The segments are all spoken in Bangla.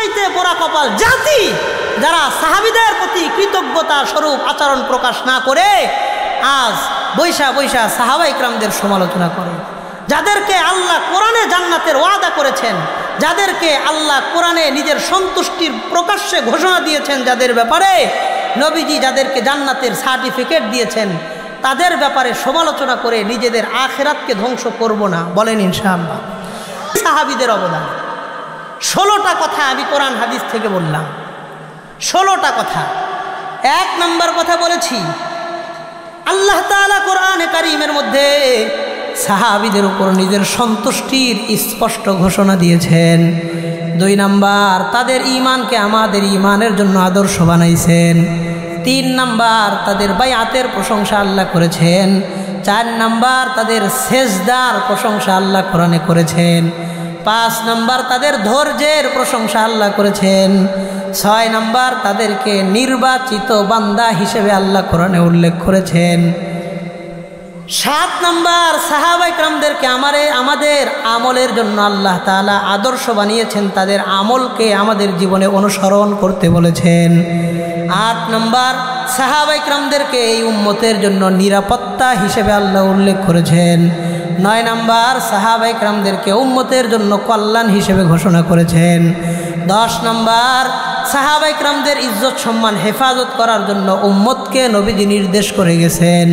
সবচাইতে পোড়া কপাল জাতি যারা সাহাবীদের প্রতি কৃতজ্ঞতা স্বরূপ আচরণ প্রকাশ না করে আজ বৈশা বৈশা সাহাবা ইকরামদের সমালোচনা করে। যাদেরকে আল্লাহ কোরআনে জান্নাতের ওয়াদা করেছেন, যাদেরকে আল্লাহ কোরআনে নিজের সন্তুষ্টির প্রকাশ্যে ঘোষণা দিয়েছেন, যাদের ব্যাপারে নবীজি যাদেরকে জান্নাতের সার্টিফিকেট দিয়েছেন, তাদের ব্যাপারে সমালোচনা করে নিজেদের আখিরাতকে ধ্বংস করব না, বলেন ইনশাআল্লাহ। সাহাবীদের অবদান 16টা কথা আমি কোরআন হাদিস থেকে বললাম। 16টা কথা। 1 নম্বর কথা বলেছি, আল্লাহ তাআলা কোরআনে কারীমের মধ্যে সাহাবীদের উপর নিজের সন্তুষ্টির স্পষ্ট ঘোষণা দিয়েছেন। 2 নম্বর, তাদের ঈমানকে আমাদের ঈমানের জন্য আদর্শ বানাইছেন। 3 নম্বর, তাদের বায়াতের প্রশংসা আল্লাহ করেছেন। 4 নম্বর, তাদের সেজদার প্রশংসা আল্লাহ কোরআনে করেছেন। 5 নম্বর, তাদের ধৈর্যের প্রশংসা আল্লাহ করেছেন। 6 নম্বর, তাদেরকে নির্বাচিত বান্দা হিসেবে আল্লাহ কোরআনে উল্লেখ করেছেন। 7 নম্বর, সাহাবা ইকরামদেরকে আমাদের আমলের জন্য আল্লাহ তাআলা আদর্শ বানিয়েছেন, তাদের আমলকে আমাদের জীবনে অনুসরণ করতে বলেছেন। 8 নম্বর, সাহাবা ইকরামদেরকে এই উম্মতের জন্য নিরাপত্তা হিসেবে আল্লাহ উল্লেখ করেছেন। 9 নম্বর, সাহাবা ইকরামদেরকে উম্মতের জন্য কল্যাণ হিসেবে ঘোষণা করেছেন। 10 নম্বর, সাহাবা ইকরামদের ইজ্জত সম্মান হেফাজত করার জন্য উম্মতকে নবীজি নির্দেশ করে গেছেন।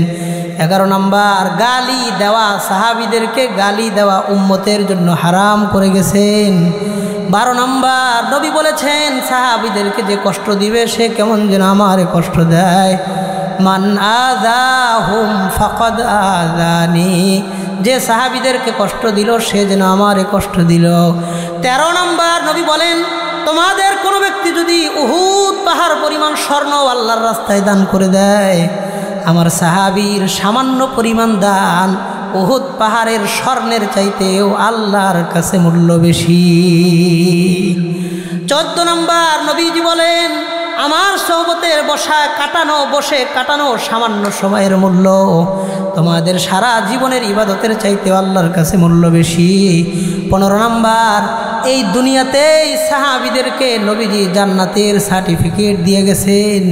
11 নম্বর, গালি দেওয়া, সাহাবীদেরকে গালি দেওয়া উম্মতের জন্য হারাম করে গেছেন। 12 নম্বর, নবী বলেছেন সাহাবীদেরকে যে কষ্ট দিবে সে কেমন যেন আমারে কষ্ট দেয়। মান আযাহুম ফাকাদ আযানি, যে সাহাবীদেরকে কষ্ট দিল সে যেন আমারে কষ্ট দিল। 13 নম্বর, নবী বলেন তোমাদের কোনো ব্যক্তি যদি উহুদ পাহাড় পরিমাণ স্বর্ণ আল্লাহর রাস্তায় দান করে দেয়, আমার সাহাবীর সামান্য পরিমাণ দান উহুদ পাহাড়ের স্বর্ণের চাইতেও আল্লাহর কাছে মূল্য বেশি। 14 নম্বর, নবীজি বলেন আমার সোহবতের বসে কাটানো সামান্য সময়ের মূল্য তোমাদের সারা জীবনের ইবাদতের চাইতেও আল্লাহর কাছে মূল্য বেশি। 15 নম্বর, এই দুনিয়াতেই সাহাবীদেরকে নবীজি জান্নাতের সার্টিফিকেট দিয়ে গেছেন।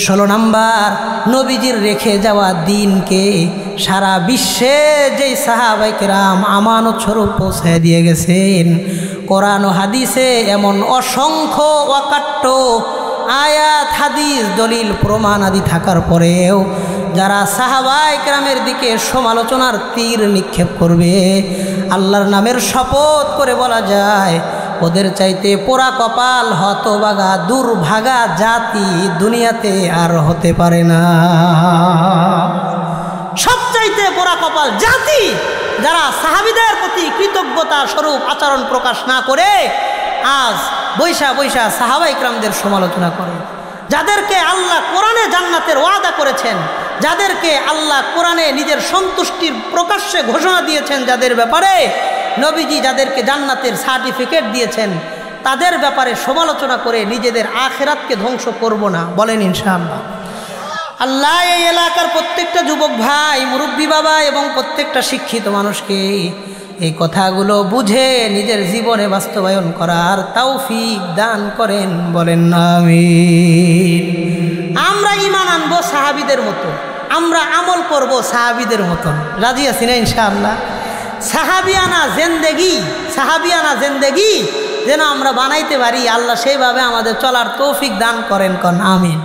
16 নম্বর, নবীজির রেখে যাওয়া দিনকে সারা বিশ্বে যেই সাহাবায়ে কেরাম আমানত স্বরূপ পৌঁছে দিয়ে গেছেন। কোরআন ও হাদিসে এমন অসংখ্য অকাট্য আয়াত, হাদিস, দলিল, প্রমাণ আদি থাকার পরেও যারা সাহাবায়ে কেরামের দিকে সমালোচনার তীর নিক্ষেপ করবে, আল্লাহর নামের শপথ করে বলা যায় ওদের চাইতে পোড়া কপাল, হতভাগা, দুর্ভাগা জাতি দুনিয়াতে আর হতে পারে না। সবচাইতে পোড়া কপাল জাতি যারা সাহাবীদের প্রতি কৃতজ্ঞতা স্বরূপ আচরণ প্রকাশ না করে আজ বৈশা বৈশা সাহাবা ইকরামদের সমালোচনা করে। যাদেরকে আল্লাহ কোরআনে জান্নাতের ওয়াদা করেছেন, যাদেরকে আল্লাহ কোরআনে নিজের সন্তুষ্টির প্রকাশ্যে ঘোষণা দিয়েছেন, যাদের ব্যাপারে নবীজি যাদেরকে জান্নাতের সার্টিফিকেট দিয়েছেন, তাদের ব্যাপারে সমালোচনা করে নিজেদের আখিরাতকে ধ্বংস করব না, বলেন ইনশাআল্লাহ। আল্লাহ এই এলাকার প্রত্যেকটা যুবক ভাই, মুরব্বী বাবা এবং প্রত্যেকটা শিক্ষিত মানুষকে এই কথাগুলো বুঝে নিজের জীবনে বাস্তবায়ন করার তৌফিক দান করেন, বলেন আমিন। আমরা ঈমান আনবো সাহাবীদের মতো, আমরা আমল করব সাহাবীদের মতন, রাজি আছি না ইনশাআল্লাহ? সাহাবিয়ানা জিন্দেগি যেন আমরা বানাইতে পারি, আল্লাহ সেইভাবে আমাদের চলার তৌফিক দান করেন, কোন আমিন।